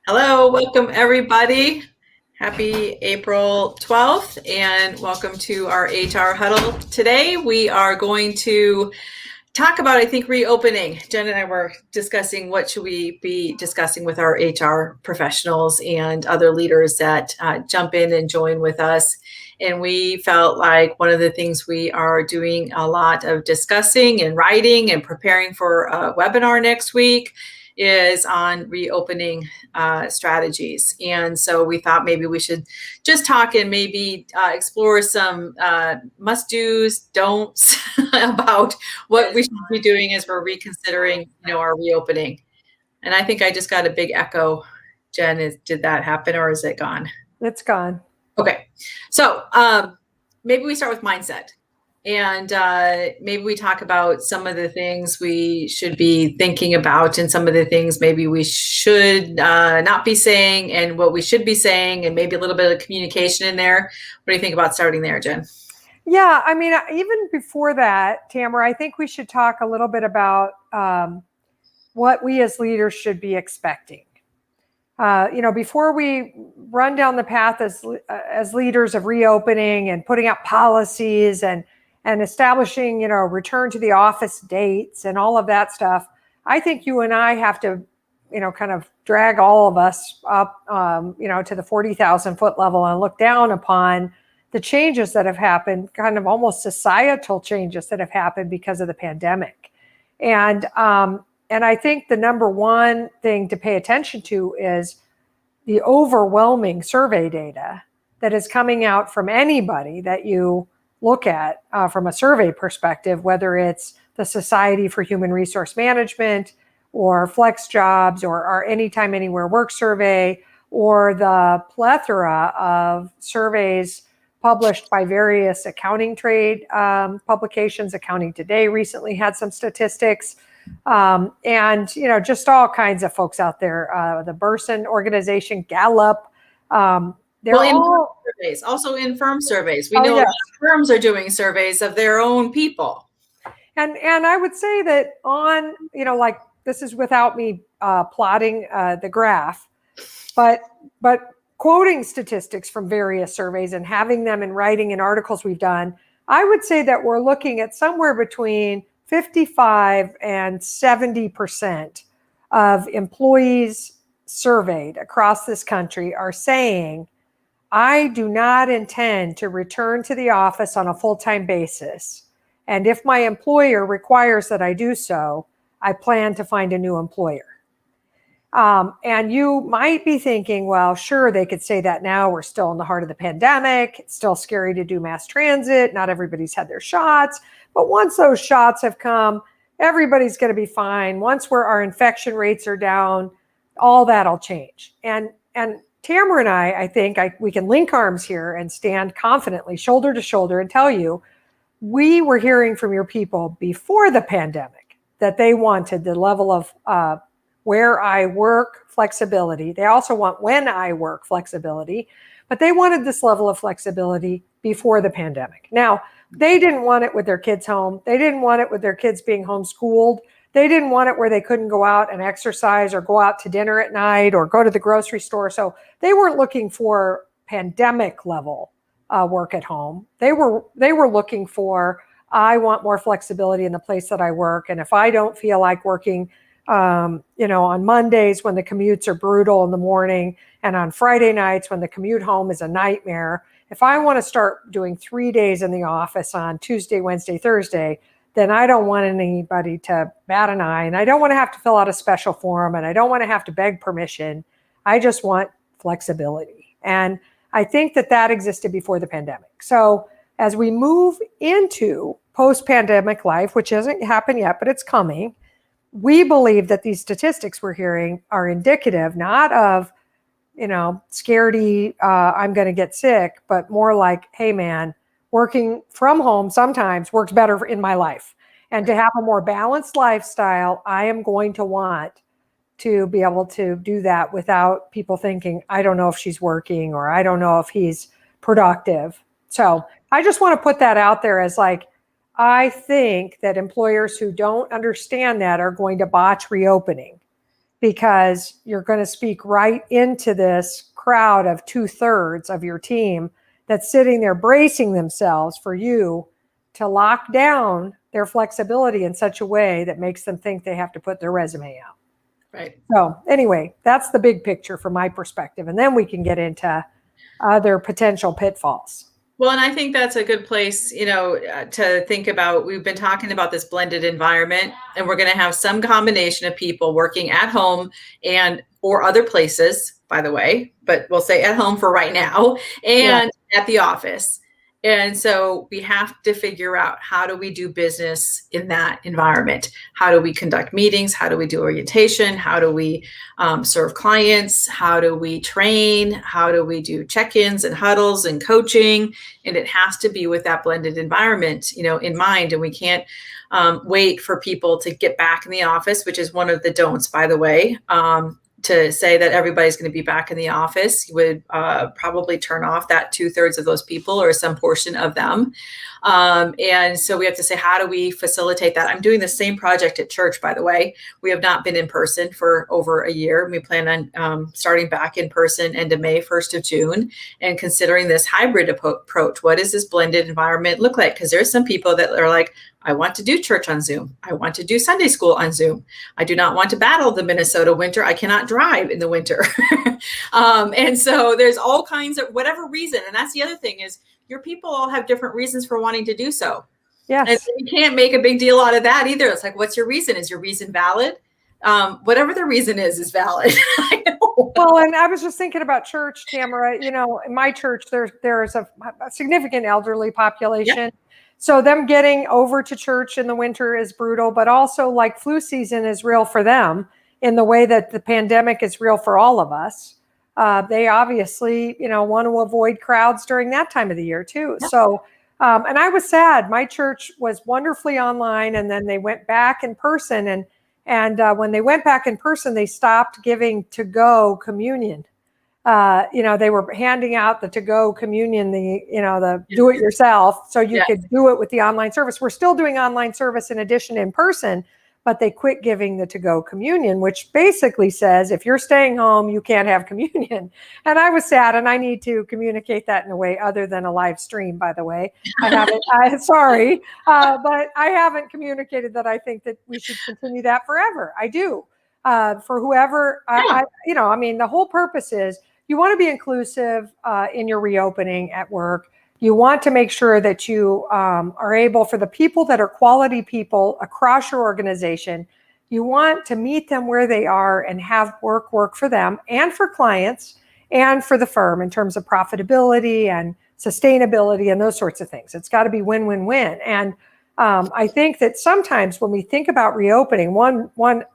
Hello, welcome everybody. Happy April 12th and welcome to our HR Huddle. Today we are going to talk about, I think, reopening. Jen and I were discussing what should we be discussing with our HR professionals and other leaders that jump in and join with us. And we felt like one of the things we are doing a lot of discussing and writing and preparing for a webinar next week is on reopening strategies. And so we thought maybe we should just talk and maybe explore some must-dos, don'ts about what we should be doing as we're reconsidering, our reopening. And I think I just got a big echo. Jen, did that happen or is it gone? It's gone. Okay. So maybe we start with mindset. And maybe we talk about some of the things we should be thinking about and some of the things maybe we should not be saying and what we should be saying and maybe a little bit of communication in there. What do you think about starting there, Jen? Yeah, I mean, even before that, Tamera, I think we should talk a little bit about what we as leaders should be expecting. Before we run down the path as leaders of reopening and putting out policies and establishing, return to the office dates and all of that stuff, I think you and I have to, kind of drag all of us up, to the 40,000 foot level and look down upon the changes that have happened, kind of almost societal changes that have happened because of the pandemic. And I think the number one thing to pay attention to is the overwhelming survey data that is coming out from anybody that you look at from a survey perspective, whether it's the Society for Human Resource Management or Flex Jobs or our Anytime Anywhere Work survey, or the plethora of surveys published by various accounting trade publications. Accounting Today recently had some statistics. And, just all kinds of folks out there, the Burson organization, Gallup. Surveys, also in firm surveys. We know a lot of firms are doing surveys of their own people. And I would say that on, like this is without me plotting the graph, but quoting statistics from various surveys and having them in writing in articles we've done, I would say that we're looking at somewhere between 55 and 70% of employees surveyed across this country are saying, I do not intend to return to the office on a full-time basis. And if my employer requires that I do so, I plan to find a new employer. And you might be thinking, well, sure, they could say that now. We're still in the heart of the pandemic. It's still scary to do mass transit. Not everybody's had their shots. But once those shots have come, everybody's going to be fine. Once our infection rates are down, all that'll change. And Tamera and I think we can link arms here and stand confidently, shoulder to shoulder, and tell you, we were hearing from your people before the pandemic that they wanted the level of where I work flexibility. They also want when I work flexibility, but they wanted this level of flexibility before the pandemic. Now, they didn't want it with their kids home. They didn't want it with their kids being homeschooled. They didn't want it where they couldn't go out and exercise or go out to dinner at night or go to the grocery store. So they weren't looking for pandemic level work at home. They were looking for, I want more flexibility in the place that I work. And if I don't feel like working on Mondays when the commutes are brutal in the morning, and on Friday nights when the commute home is a nightmare, if I want to start doing 3 days in the office on Tuesday, Wednesday, Thursday, then I don't want anybody to bat an eye, and I don't want to have to fill out a special form, and I don't want to have to beg permission. I just want flexibility. And I think that existed before the pandemic. So as we move into post-pandemic life, which hasn't happened yet, but it's coming, we believe that these statistics we're hearing are indicative not of, scaredy, I'm going to get sick, but more like, hey, man, working from home sometimes works better in my life. And to have a more balanced lifestyle, I am going to want to be able to do that without people thinking, I don't know if she's working or I don't know if he's productive. So I just want to put that out there as like, I think that employers who don't understand that are going to botch reopening because you're going to speak right into this crowd of 2/3 of your team that's sitting there bracing themselves for you to lock down their flexibility in such a way that makes them think they have to put their resume out. Right. So anyway, that's the big picture from my perspective. And then we can get into other potential pitfalls. Well, and I think that's a good place, to think about. We've been talking about this blended environment, and we're going to have some combination of people working at home and or other places, by the way, but we'll say at home for right now, and at the office. And so we have to figure out, how do we do business in that environment? How do we conduct meetings? How do we do orientation? How do we serve clients? How do we train? How do we do check-ins and huddles and coaching? And it has to be with that blended environment, in mind. And we can't wait for people to get back in the office, which is one of the don'ts, by the way. To say that everybody's going to be back in the office, you would probably turn off that 2/3 of those people or some portion of them. And so we have to say, how do we facilitate that? I'm doing the same project at church, by the way. We have not been in person for over a year. We plan on starting back in person end of May, 1st of June, and considering this hybrid approach. What does this blended environment look like? Because there's some people that are like, I want to do church on Zoom. I want to do Sunday school on Zoom. I do not want to battle the Minnesota winter. I cannot drive in the winter. And so there's all kinds of whatever reason. And that's the other thing is your people all have different reasons for wanting to do so. Yes. And you can't make a big deal out of that either. It's like, what's your reason? Is your reason valid? Whatever the reason is valid. I know. Well, and I was just thinking about church, Tamera. In my church, there's a significant elderly population. Yeah. So them getting over to church in the winter is brutal, but also like flu season is real for them in the way that the pandemic is real for all of us. They obviously, want to avoid crowds during that time of the year too. Yeah. So, and I was sad. My church was wonderfully online, and then they went back in person. And when they went back in person, they stopped giving to-go communion. They were handing out the to-go communion, the do-it-yourself, so you could do it with the online service. We're still doing online service in addition in person, but they quit giving the to-go communion, which basically says if you're staying home, you can't have communion. And I was sad, and I need to communicate that in a way other than a live stream, by the way. I haven't, sorry, but I haven't communicated that I think that we should continue that forever. I do. For whoever, the whole purpose is you want to be inclusive in your reopening at work. You want to make sure that you are able, for the people that are quality people across your organization, you want to meet them where they are and have work for them and for clients and for the firm in terms of profitability and sustainability and those sorts of things. It's got to be win-win-win. And I think that sometimes when we think about reopening, one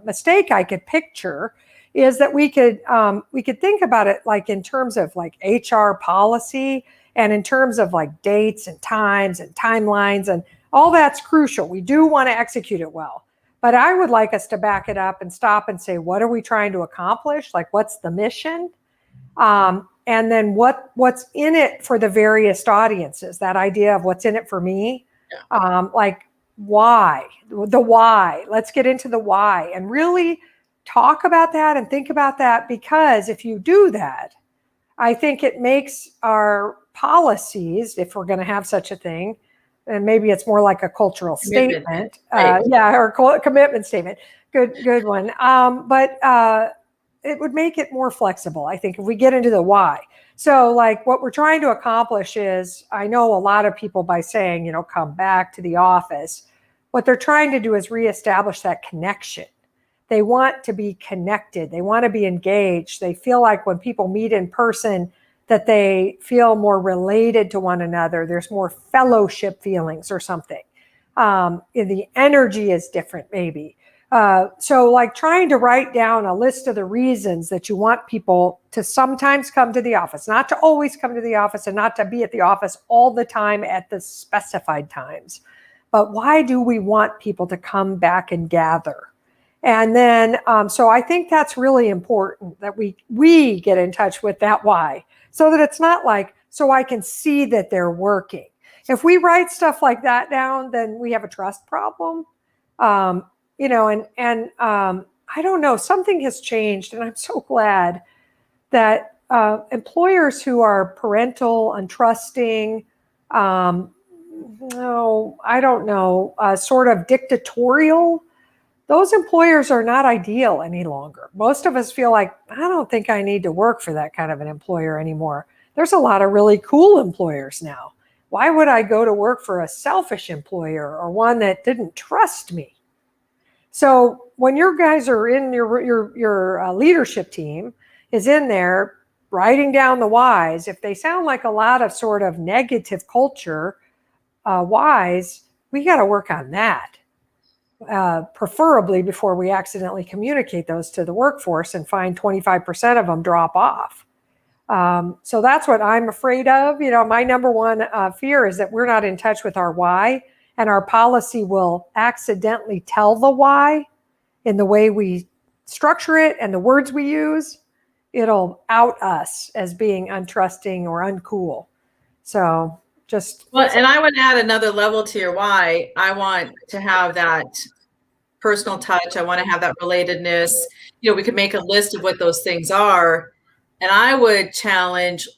mistake I could picture is that we could think about it like in terms of like HR policy and in terms of like dates and times and timelines, and all that's crucial. We do want to execute it well, but I would like us to back it up and stop and say, what are we trying to accomplish? Like, what's the mission? And then what's in it for the various audiences? That idea of what's in it for me. Like why, the why. Let's get into the why and really talk about that and think about that, because if you do that, I think it makes our policies, if we're going to have such a thing, and maybe it's more like a cultural statement, right. Or commitment statement. Good one. But it would make it more flexible, I think, if we get into the why. So like what we're trying to accomplish is, I know a lot of people by saying, come back to the office, what they're trying to do is reestablish that connection. They want to be connected. They want to be engaged. They feel like when people meet in person that they feel more related to one another. There's more fellowship feelings or something. The energy is different maybe. So like trying to write down a list of the reasons that you want people to sometimes come to the office, not to always come to the office and not to be at the office all the time at the specified times. But why do we want people to come back and gather? And then, so I think that's really important that we get in touch with that why, so that it's not like, so I can see that they're working. If we write stuff like that down, then we have a trust problem. I don't know, something has changed, and I'm so glad that employers who are parental, untrusting, no, I don't know, sort of dictatorial, those employers are not ideal any longer. Most of us feel like, I don't think I need to work for that kind of an employer anymore. There's a lot of really cool employers now. Why would I go to work for a selfish employer or one that didn't trust me? So when your guys are in your leadership team is in there writing down the whys, if they sound like a lot of sort of negative culture whys, we got to work on that. Preferably before we accidentally communicate those to the workforce and find 25% of them drop off. So that's what I'm afraid of. You know, my number one fear is that we're not in touch with our why, and our policy will accidentally tell the why in the way we structure it and the words we use. It'll out us as being untrusting or uncool. So just Well, and I would add another level to your why. I want to have that personal touch. I want to have that relatedness. You know, we could make a list of what those things are. And I would challenge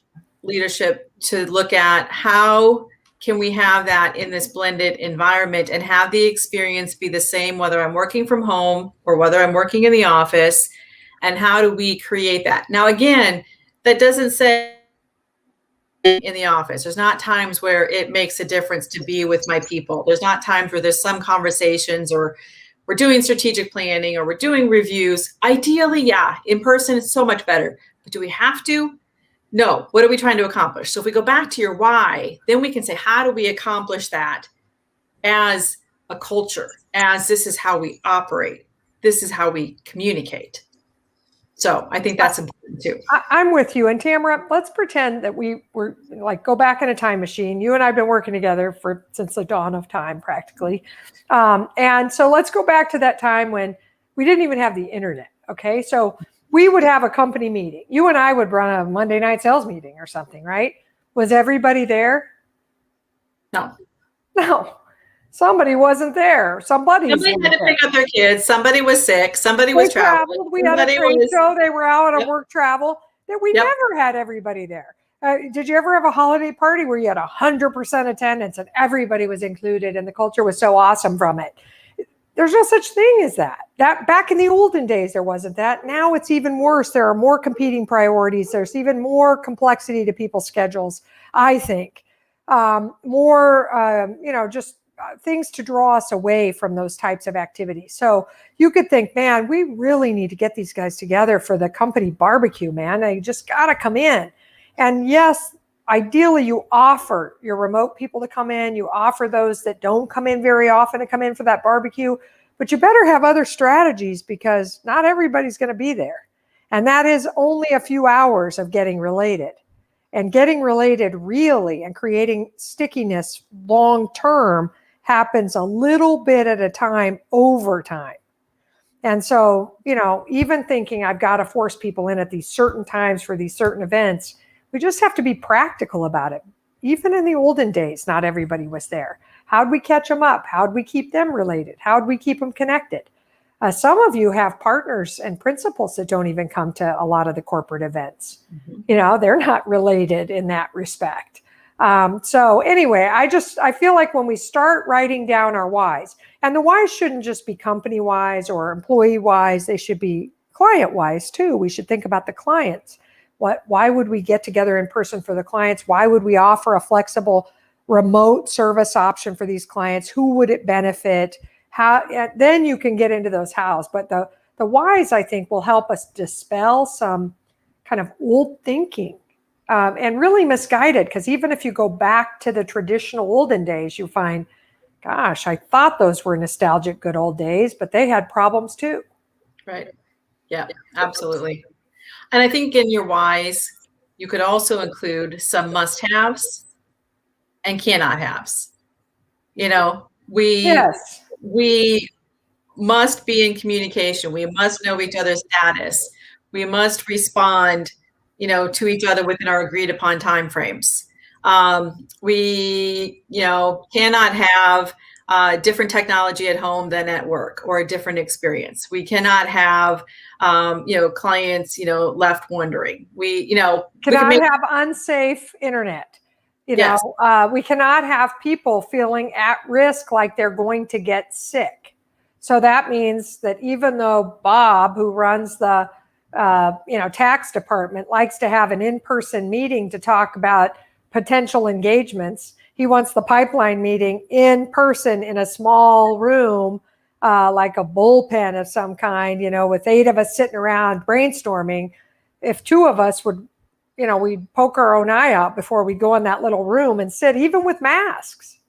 leadership to look at how can we have that in this blended environment and have the experience be the same, whether I'm working from home or whether I'm working in the office, and how do we create that? Now, again, that doesn't say in the office. There's not times where it makes a difference to be with my people. There's not times where there's some conversations or we're doing strategic planning or we're doing reviews. Ideally, yeah, in person it's so much better. But do we have to? No. What are we trying to accomplish? So if we go back to your why, then we can say, how do we accomplish that as a culture, as this is how we operate, this is how we communicate. So I think that's important too. I'm with you. And Tamera, let's pretend that we were like, go back in a time machine. You and I have been working together since the dawn of time, practically. And so let's go back to that time when we didn't even have the internet. Okay. So we would have a company meeting. You and I would run a Monday night sales meeting or something, right? Was everybody there? No. No. Somebody wasn't there. Somebody had to pick up their kids. Somebody was sick. Somebody was traveling. We had a trade show. They were out on work travel. That we never had everybody there. Did you ever have a holiday party where you had 100% attendance and everybody was included and the culture was so awesome from it? There's no such thing as that. That back in the olden days, there wasn't that. Now it's even worse. There are more competing priorities. There's even more complexity to people's schedules, I think. More, just things to draw us away from those types of activities. So you could think, man, we really need to get these guys together for the company barbecue, man. They just got to come in. And yes, ideally you offer your remote people to come in. You offer those that don't come in very often to come in for that barbecue, but you better have other strategies because not everybody's going to be there. And that is only a few hours of getting related. And getting related really and creating stickiness long-term happens a little bit at a time over time. And so, even thinking I've got to force people in at these certain times for these certain events, we just have to be practical about it. Even in the olden days, not everybody was there. How'd we catch them up? How'd we keep them related? How'd we keep them connected? Some of you have partners and principals that don't even come to a lot of the corporate events. Mm-hmm. They're not related in that respect. So anyway, I feel like when we start writing down our whys, and the whys shouldn't just be company wise or employee wise, they should be client wise too. We should think about the clients. Why would we get together in person for the clients? Why would we offer a flexible remote service option for these clients? Who would it benefit? How? Then you can get into those hows. But the whys, I think, will help us dispel some kind of old thinking. And really misguided, because even if you go back to the traditional olden days, you find, gosh, I thought those were nostalgic good old days, but they had problems too. Right. Yeah, absolutely. And I think in your whys, you could also include some must-haves and cannot-haves. We must be in communication. We must know each other's status. We must respond to each other within our agreed upon timeframes. We, cannot have different technology at home than at work, or a different experience. We cannot have, clients, left wondering. We Cannot have unsafe internet. Yes. We cannot have people feeling at risk, like they're going to get sick. So that means that even though Bob, who runs the tax department, likes to have an in-person meeting to talk about potential engagements, he wants the pipeline meeting in person in a small room, like a bullpen of some kind, with 8 of us sitting around brainstorming. If 2 of us would, we'd poke our own eye out before we go in that little room and sit, even with masks.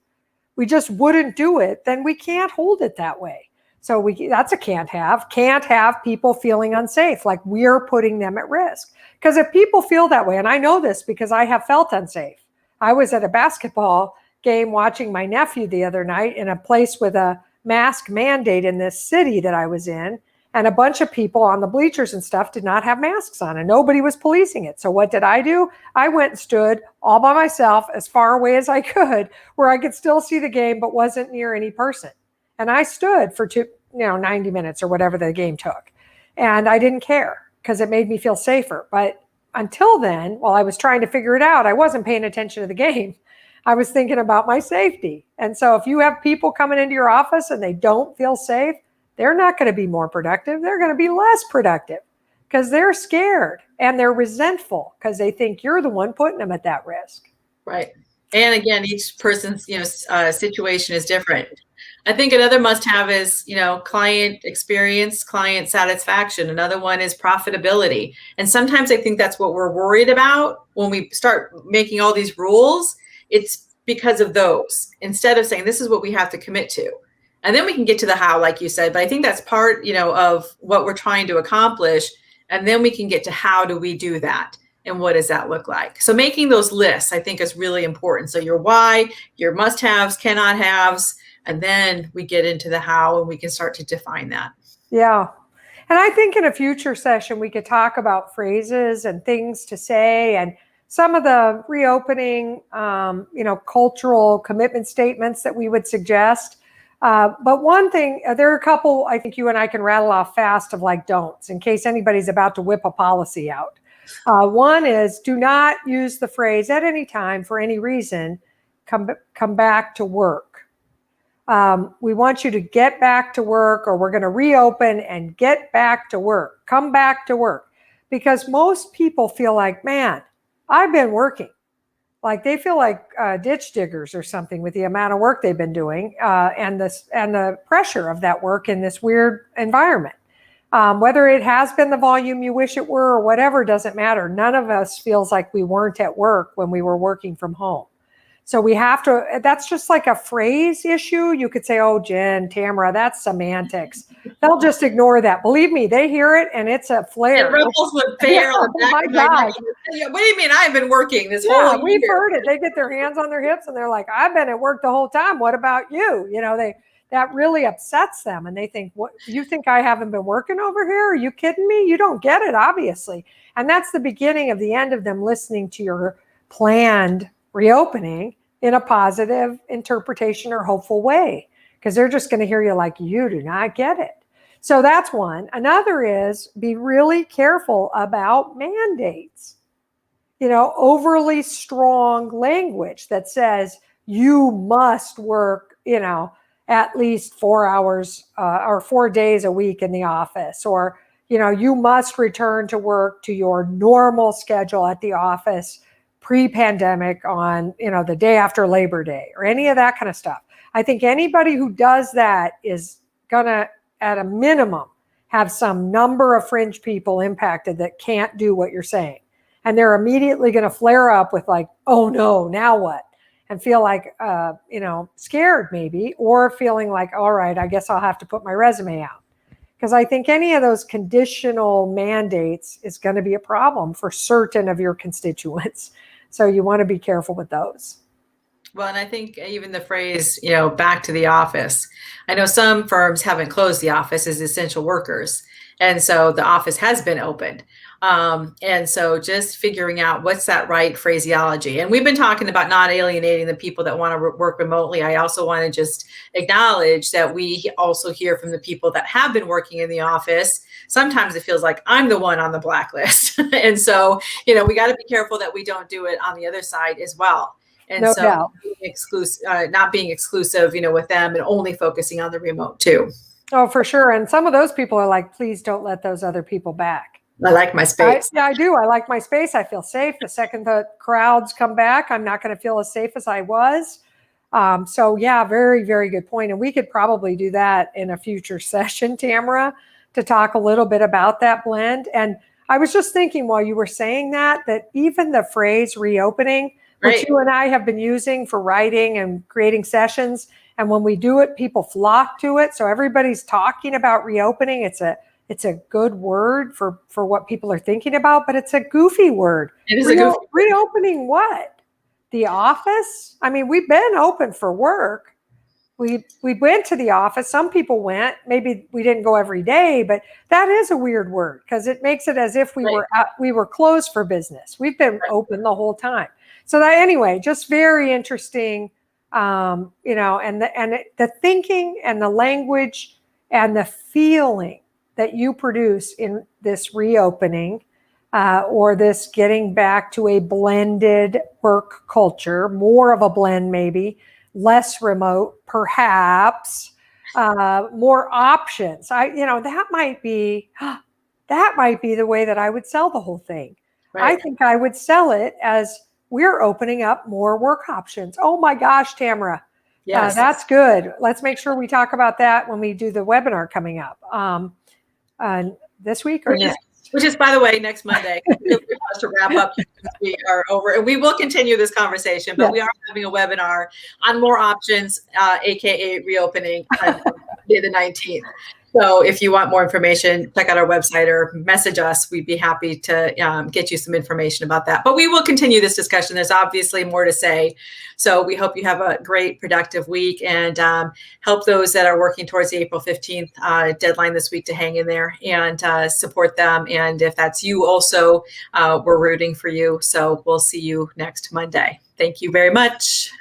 We just wouldn't do it. Then we can't hold it that way. So that's a can't have. Can't have people feeling unsafe, like we're putting them at risk. Because if people feel that way, and I know this because I have felt unsafe. I was at a basketball game watching my nephew the other night in a place with a mask mandate in this city that I was in. And a bunch of people on the bleachers and stuff did not have masks on, and nobody was policing it. So what did I do? I went and stood all by myself as far away as I could, where I could still see the game but wasn't near any person. And I stood for 90 minutes or whatever the game took. And I didn't care because it made me feel safer. But until then, while I was trying to figure it out, I wasn't paying attention to the game. I was thinking about my safety. And so if you have people coming into your office and they don't feel safe, they're not going to be more productive. They're going to be less productive because they're scared and they're resentful because they think you're the one putting them at that risk. Right. And again, each person's, situation is different. I think another must-have is, client experience, client satisfaction. Another one is profitability. And sometimes I think that's what we're worried about when we start making all these rules. It's because of those, instead of saying this is what we have to commit to. And then we can get to the how, like you said. But I think that's part, of what we're trying to accomplish. And then we can get to how do we do that? And what does that look like? So making those lists, I think, is really important. So your why, your must-haves, cannot haves, and then we get into the how and we can start to define that. Yeah. And I think in a future session, we could talk about phrases and things to say and some of the reopening, cultural commitment statements that we would suggest. But one thing, there are a couple I think you and I can rattle off fast of like don'ts in case anybody's about to whip a policy out. One is do not use the phrase at any time for any reason, come back to work. We want you to get back to work, or we're going to reopen and get back to work. Come back to work. Because most people feel like, man, I've been working. Like they feel like ditch diggers or something with the amount of work they've been doing and the pressure of that work in this weird environment. Whether it has been the volume you wish it were or whatever, doesn't matter. None of us feels like we weren't at work when we were working from home. So we have to, that's just like a phrase issue. You could say, oh, Jen, Tamera, that's semantics. They'll just ignore that. Believe me, they hear it and it's a flare. It ripples with fear. Oh my God. What do you mean I've been working this whole year? We've heard it. They get their hands on their hips and they're like, I've been at work the whole time. What about you? That really upsets them. And they think, what, you think I haven't been working over here? Are you kidding me? You don't get it, obviously. And that's the beginning of the end of them listening to your planned reopening in a positive interpretation or hopeful way, because they're just going to hear you like, you do not get it. So that's one. Another is be really careful about mandates. Overly strong language that says you must work, at least 4 hours or 4 days a week in the office, or, you must return to work to your normal schedule at the office pre-pandemic on, the day after Labor Day, or any of that kind of stuff. I think anybody who does that is gonna, at a minimum, have some number of fringe people impacted that can't do what you're saying. And they're immediately gonna flare up with like, oh no, now what? And feel like, scared maybe, or feeling like, all right, I guess I'll have to put my resume out. Because I think any of those conditional mandates is going to be a problem for certain of your constituents. So you want to be careful with those. Well, and I think even the phrase, back to the office. I know some firms haven't closed the office as essential workers. And so the office has been opened. And so just figuring out what's that right phraseology. And we've been talking about not alienating the people that want to work remotely. I also want to just acknowledge that we also hear from the people that have been working in the office. Sometimes it feels like I'm the one on the blacklist. And so, we got to be careful that we don't do it on the other side as well. And No so doubt. not being exclusive, with them and only focusing on the remote too. Oh, for sure. And some of those people are like, please don't let those other people back. I like my space. Yeah, I do. I like my space. I feel safe. The second the crowds come back, I'm not going to feel as safe as I was. So yeah, very, very good point. And we could probably do that in a future session, Tamera, to talk a little bit about that blend. And I was just thinking while you were saying that even the phrase reopening, which you and I have been using for writing and creating sessions, and when we do it, people flock to it. So everybody's talking about reopening. It's a good word for what people are thinking about, but it's a goofy word. It is a goofy word. Reopening what? The office? I mean, we've been open for work. We went to the office. Some people went. Maybe we didn't go every day, but that is a weird word because it makes it as if we were closed for business. We've been open the whole time. So that anyway, just very interesting. And the thinking and the language and the feeling that you produce in this reopening or this getting back to a blended work culture, more of a blend maybe, less remote perhaps, more options. That might be the way that I would sell the whole thing. Right. I think I would sell it as we're opening up more work options. Oh my gosh, Tamera. Yes. That's good. Let's make sure we talk about that when we do the webinar coming up. This week or next? Which is, by the way, next Monday. To wrap up, we are over, and we will continue this conversation. But we are having a webinar on more options, aka reopening, on Monday the 19th. So if you want more information, check out our website or message us. We'd be happy to get you some information about that. But we will continue this discussion. There's obviously more to say. So we hope you have a great, productive week and help those that are working towards the April 15th deadline this week to hang in there and support them. And if that's you also, we're rooting for you. So we'll see you next Monday. Thank you very much.